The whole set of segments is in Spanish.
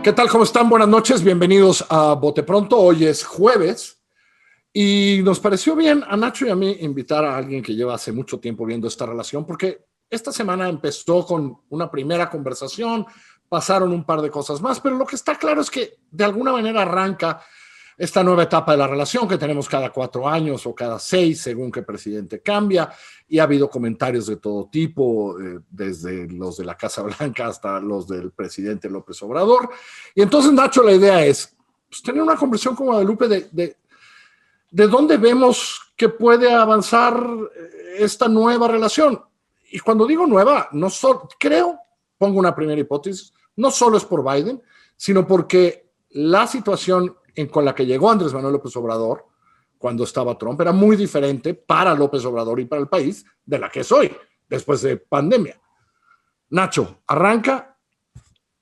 ¿Qué tal? ¿Cómo están? Buenas noches. Bienvenidos a Bote Pronto. Hoy es jueves y nos pareció bien a Nacho y a mí invitar a alguien que lleva hace mucho tiempo viendo esta relación, porque esta semana empezó con una primera conversación, pasaron un par de cosas más, pero lo que está claro es que de alguna manera arranca esta nueva etapa de la relación que tenemos cada 4 años o cada 6, según qué presidente cambia, y ha habido comentarios de todo tipo, desde los de la Casa Blanca hasta los del presidente López Obrador. Y entonces, Nacho, la idea es pues, tener una conversación con Guadalupe de dónde vemos que puede avanzar esta nueva relación. Y cuando digo nueva, no solo, creo, pongo una primera hipótesis, no solo es por Biden, sino porque la situación con la que llegó Andrés Manuel López Obrador cuando estaba Trump era muy diferente para López Obrador y para el país de la que es hoy, después de pandemia. Nacho, arranca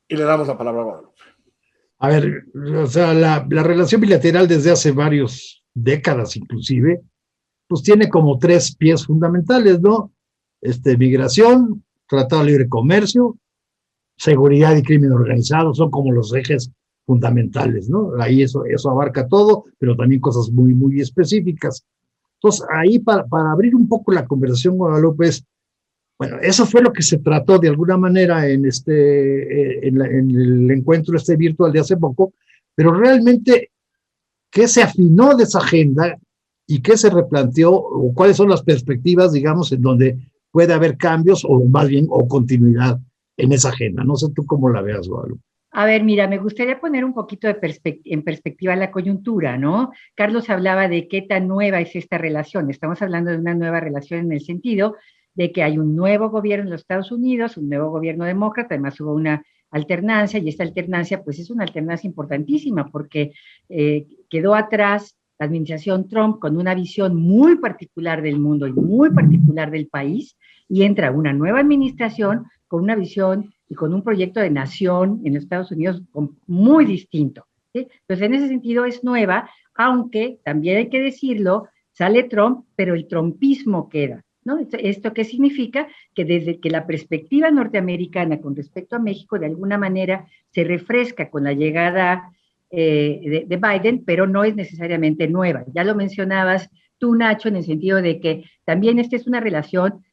y le damos la palabra a Guadalupe. A ver, o sea, la relación bilateral desde hace varias décadas inclusive, pues tiene como 3 pies fundamentales, ¿no? Migración, tratado de libre comercio, seguridad y crimen organizado, son como los ejes fundamentales, ¿no? Ahí eso abarca todo, pero también cosas muy, muy específicas. Entonces, ahí para abrir un poco la conversación, Guadalupe, bueno, eso fue lo que se trató de alguna manera en el encuentro virtual de hace poco, pero realmente, ¿qué se afinó de esa agenda y qué se replanteó o cuáles son las perspectivas, digamos, en donde puede haber cambios o más bien o continuidad en esa agenda? No sé tú cómo la veas, Guadalupe. A ver, mira, me gustaría poner un poquito en perspectiva la coyuntura, ¿no? Carlos hablaba de qué tan nueva es esta relación. Estamos hablando de una nueva relación en el sentido de que hay un nuevo gobierno en los Estados Unidos, un nuevo gobierno demócrata, además hubo una alternancia, y esta alternancia pues es una alternancia importantísima porque quedó atrás la administración Trump con una visión muy particular del mundo y muy particular del país, y entra una nueva administración con una visión y con un proyecto de nación en los Estados Unidos muy distinto, ¿sí? Entonces, en ese sentido es nueva, aunque también hay que decirlo, sale Trump, pero el trumpismo queda, ¿no? ¿Esto qué significa? Que desde que la perspectiva norteamericana con respecto a México de alguna manera se refresca con la llegada de Biden, pero no es necesariamente nueva. Ya lo mencionabas tú, Nacho, en el sentido de que también esta es una relación.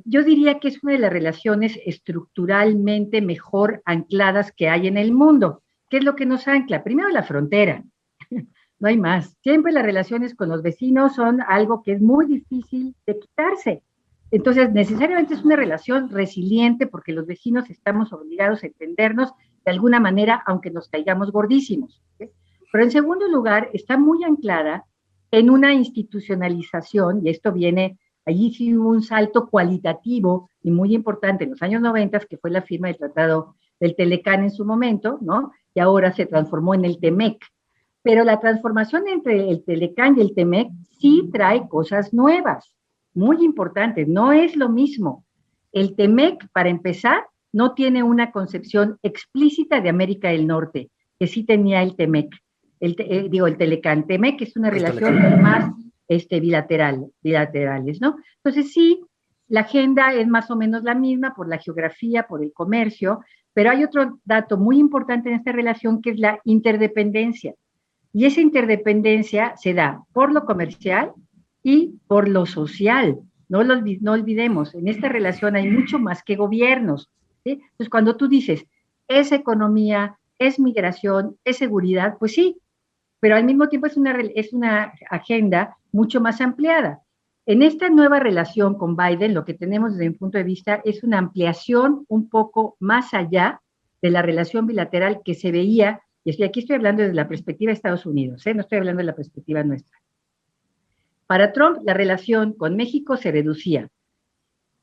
Yo diría que es una de las relaciones estructuralmente mejor ancladas que hay en el mundo. ¿Qué es lo que nos ancla? Primero, la frontera. No hay más. Siempre las relaciones con los vecinos son algo que es muy difícil de quitarse. Entonces, necesariamente es una relación resiliente porque los vecinos estamos obligados a entendernos de alguna manera, aunque nos caigamos gordísimos, ¿sí? Pero en segundo lugar, está muy anclada en una institucionalización, y esto viene. Allí sí hubo un salto cualitativo y muy importante en los años 90, que fue la firma del Tratado del Telecán en su momento, ¿no? Y ahora se transformó en el TEMEC. Pero la transformación entre el Telecán y el TEMEC sí trae cosas nuevas, muy importantes. No es lo mismo. El TEMEC, para empezar, no tiene una concepción explícita de América del Norte, que sí tenía el TEMEC. El Telecán. TEMEC es una relación más bilaterales, ¿no? Entonces sí, la agenda es más o menos la misma por la geografía, por el comercio, pero hay otro dato muy importante en esta relación que es la interdependencia. Y esa interdependencia se da por lo comercial y por lo social. No olvidemos, en esta relación hay mucho más que gobiernos, ¿sí? Entonces, cuando tú dices, es economía, es migración, es seguridad, pues sí, pero al mismo tiempo es una agenda mucho más ampliada. En esta nueva relación con Biden, lo que tenemos desde mi punto de vista es una ampliación un poco más allá de la relación bilateral que se veía, y aquí estoy hablando desde la perspectiva de Estados Unidos, no estoy hablando de la perspectiva nuestra. Para Trump, la relación con México se reducía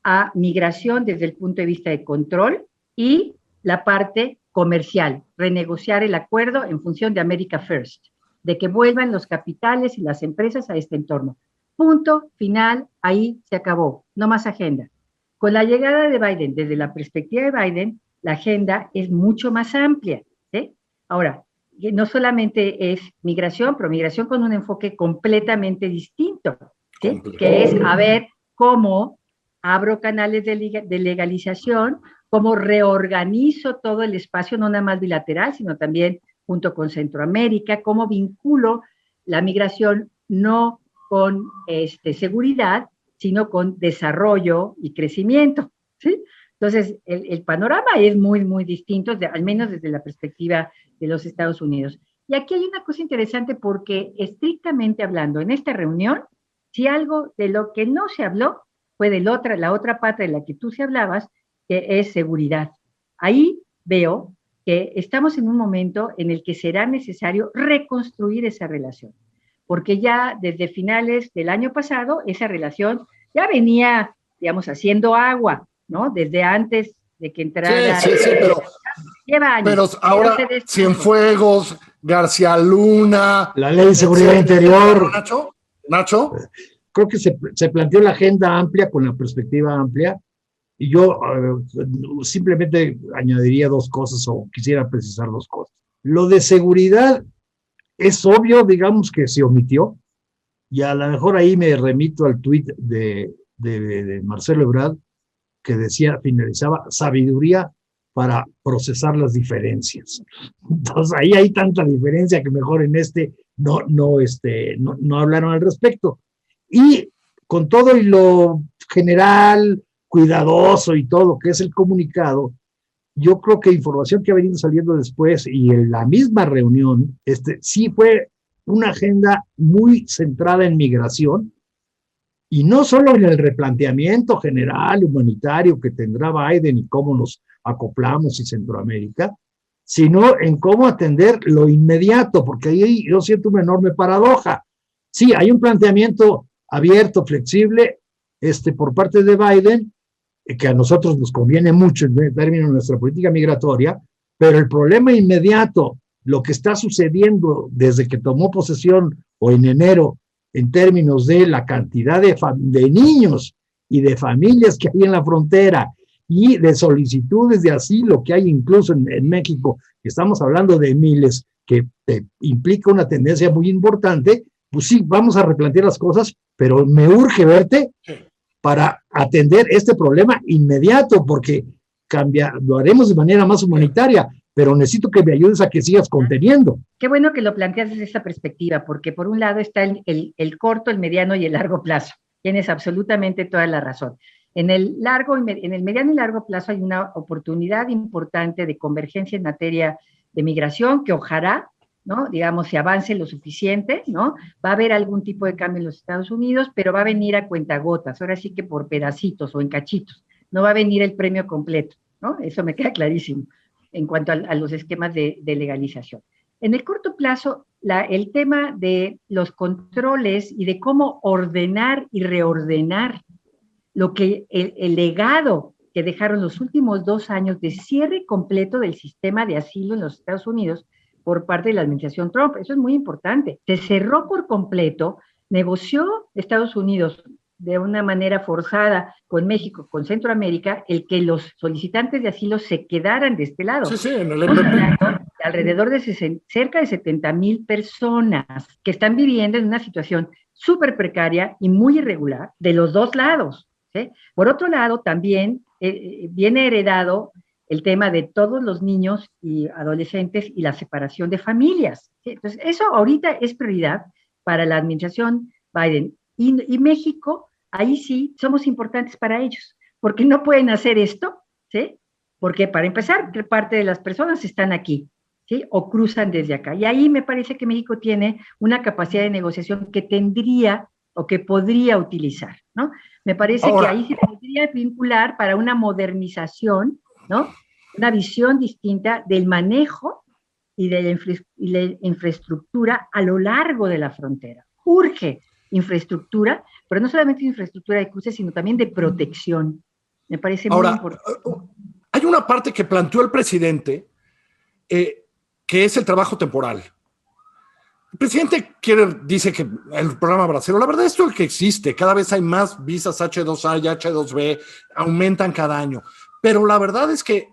a migración desde el punto de vista de control y la parte comercial, renegociar el acuerdo en función de America First, de que vuelvan los capitales y las empresas a este entorno. Punto, final, ahí se acabó, no más agenda. Con la llegada de Biden, desde la perspectiva de Biden, la agenda es mucho más amplia, ¿sí? Ahora, no solamente es migración, pero migración con un enfoque completamente distinto, ¿sí? Que es a ver cómo abro canales de legalización cómo reorganizo todo el espacio, no nada más bilateral, sino también junto con Centroamérica, cómo vinculo la migración no con seguridad, sino con desarrollo y crecimiento, ¿sí? Entonces, el panorama es muy, muy distinto, al menos desde la perspectiva de los Estados Unidos. Y aquí hay una cosa interesante porque, estrictamente hablando, en esta reunión, si algo de lo que no se habló fue de la otra pata de la que tú se hablabas, que es seguridad. Ahí veo que estamos en un momento en el que será necesario reconstruir esa relación, porque ya desde finales del año pasado esa relación ya venía, digamos, haciendo agua, ¿no? Desde antes de que entrara. Sí, pero lleva años. Pero ahora Cienfuegos, García Luna. La Ley de Seguridad Interior. Nacho. Creo que se planteó la agenda amplia con la perspectiva amplia. Y yo simplemente añadiría dos cosas o quisiera precisar dos cosas. Lo de seguridad es obvio, digamos que se omitió. Y a lo mejor ahí me remito al tuit de Marcelo Ebrard, que decía, finalizaba, sabiduría para procesar las diferencias. Entonces ahí hay tanta diferencia que mejor en no hablaron al respecto. Y con todo y lo general, cuidadoso y todo que es el comunicado, yo creo que información que ha venido saliendo después y en la misma reunión, sí fue una agenda muy centrada en migración, y no solo en el replanteamiento general humanitario que tendrá Biden y cómo nos acoplamos y Centroamérica, sino en cómo atender lo inmediato, porque ahí yo siento una enorme paradoja. Sí, hay un planteamiento abierto, flexible, por parte de Biden, que a nosotros nos conviene mucho en términos de nuestra política migratoria, pero el problema inmediato, lo que está sucediendo desde que tomó posesión o en enero, en términos de la cantidad de niños y de familias que hay en la frontera y de solicitudes de asilo que hay incluso en México, que estamos hablando de miles, que implica una tendencia muy importante, pues sí, vamos a replantear las cosas, pero me urge verte para atender este problema inmediato, porque lo haremos de manera más humanitaria, pero necesito que me ayudes a que sigas conteniendo. Qué bueno que lo planteas desde esta perspectiva, porque por un lado está el corto, el mediano y el largo plazo. Tienes absolutamente toda la razón. En el mediano y largo plazo hay una oportunidad importante de convergencia en materia de migración que ojalá, ¿no? Digamos, se avance lo suficiente, ¿no? Va a haber algún tipo de cambio en los Estados Unidos, pero va a venir a cuentagotas, ahora sí que por pedacitos o en cachitos. No va a venir el premio completo, ¿no? Eso me queda clarísimo en cuanto a los esquemas de legalización. En el corto plazo, el tema de los controles y de cómo ordenar y reordenar lo que el legado que dejaron los últimos 2 años de cierre completo del sistema de asilo en los Estados Unidos por parte de la administración Trump. Eso es muy importante. Se cerró por completo, negoció Estados Unidos de una manera forzada con México, con Centroamérica, el que los solicitantes de asilo se quedaran de este lado. Sí, en el alrededor de cerca de 70,000 personas que están viviendo en una situación súper precaria y muy irregular de los dos lados, ¿sí? Por otro lado, también viene heredado el tema de todos los niños y adolescentes y la separación de familias, ¿sí? Entonces, eso ahorita es prioridad para la administración Biden. Y México, ahí sí, somos importantes para ellos, porque no pueden hacer esto, ¿sí? Porque para empezar, parte de las personas están aquí, ¿sí? O cruzan desde acá. Y ahí me parece que México tiene una capacidad de negociación que tendría o que podría utilizar, ¿no? Me parece que ahí se podría vincular para una modernización, ¿no? Una visión distinta del manejo y de la infraestructura a lo largo de la frontera. Urge infraestructura, pero no solamente infraestructura de cruces, sino también de protección. Me parece muy importante. Hay una parte que planteó el presidente, que es el trabajo temporal. El presidente dice que el programa bracero, la verdad es que existe, cada vez hay más visas H2A y H2B, aumentan cada año, pero la verdad es que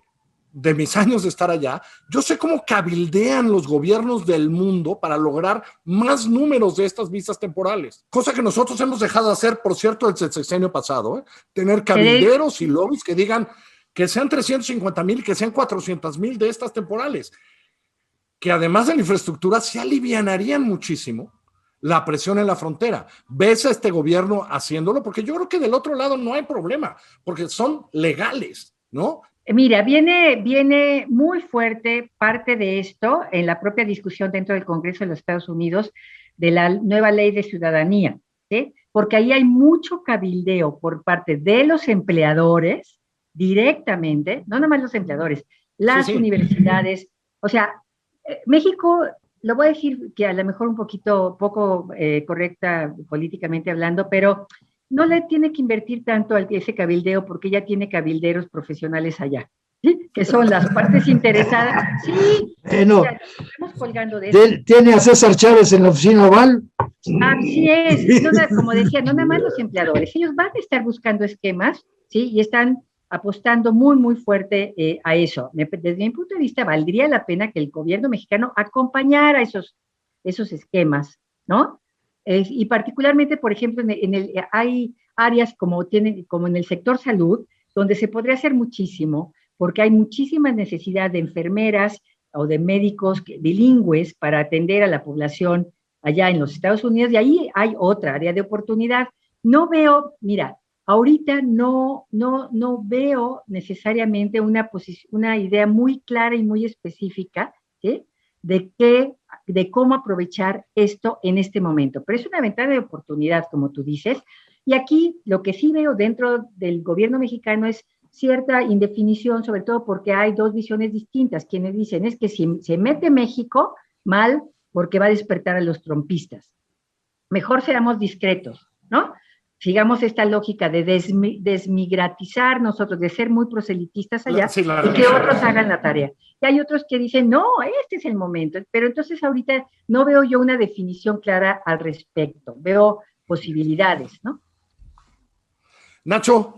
de mis años de estar allá, yo sé cómo cabildean los gobiernos del mundo para lograr más números de estas visas temporales, cosa que nosotros hemos dejado de hacer, por cierto, el sexenio pasado, tener cabilderos y lobbies que digan, que sean 350,000, que sean 400,000 de estas temporales, que además de la infraestructura se alivianarían muchísimo la presión en la frontera. ¿Ves a este gobierno haciéndolo? Porque yo creo que del otro lado no hay problema, porque son legales, ¿no? Mira, viene muy fuerte parte de esto en la propia discusión dentro del Congreso de los Estados Unidos de la nueva ley de ciudadanía, ¿sí? Porque ahí hay mucho cabildeo por parte de los empleadores directamente, no nomás los empleadores, las universidades, o sea, México, lo voy a decir que a lo mejor un poco correcta políticamente hablando, pero no le tiene que invertir tanto a ese cabildeo porque ya tiene cabilderos profesionales allá, ¿sí? Que son las partes interesadas. Sí, no, estamos colgando de eso. ¿Tiene a César Chávez en la oficina oval? Así es, como decía, no nada más los empleadores, ellos van a estar buscando esquemas, ¿sí? Y están apostando muy, muy fuerte a eso. Desde mi punto de vista, valdría la pena que el gobierno mexicano acompañara esos esquemas, ¿no? Y particularmente, por ejemplo, hay áreas como en el sector salud, donde se podría hacer muchísimo, porque hay muchísima necesidad de enfermeras o de médicos bilingües para atender a la población allá en los Estados Unidos, y ahí hay otra área de oportunidad. No veo, mira, ahorita no veo necesariamente una idea muy clara y muy específica, ¿sí? de cómo aprovechar esto en este momento. Pero es una ventana de oportunidad, como tú dices, y aquí lo que sí veo dentro del gobierno mexicano es cierta indefinición, sobre todo porque hay dos visiones distintas. Quienes dicen es que si se mete México, mal, porque va a despertar a los trompistas. Mejor seamos discretos, ¿no? Sigamos esta lógica de desmigratizar nosotros, de ser muy proselitistas allá, y que otros hagan la tarea. Y hay otros que dicen, no, este es el momento. Pero entonces ahorita no veo yo una definición clara al respecto. Veo posibilidades, ¿no? Nacho,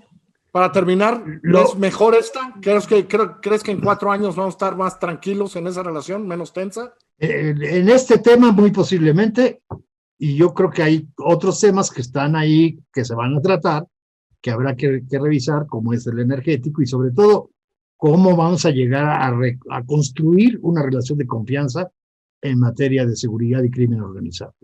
para terminar, ¿es mejor esta? ¿Crees que en 4 años vamos a estar más tranquilos en esa relación, menos tensa? En este tema, muy posiblemente. Y yo creo que hay otros temas que están ahí, que se van a tratar, que habrá que revisar, como es el energético, y sobre todo, cómo vamos a llegar a construir una relación de confianza en materia de seguridad y crimen organizado.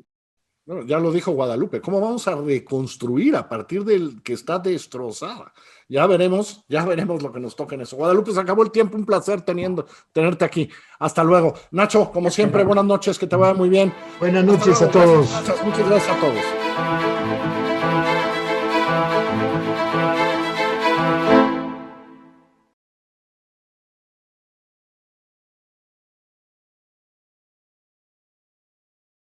Bueno, ya lo dijo Guadalupe, ¿cómo vamos a reconstruir a partir del que está destrozada? Ya veremos lo que nos toca en eso. Guadalupe, se acabó el tiempo, un placer tenerte aquí. Hasta luego. Nacho, como siempre, buenas noches, que te vaya muy bien. Buenas noches a todos. Muchas gracias a todos.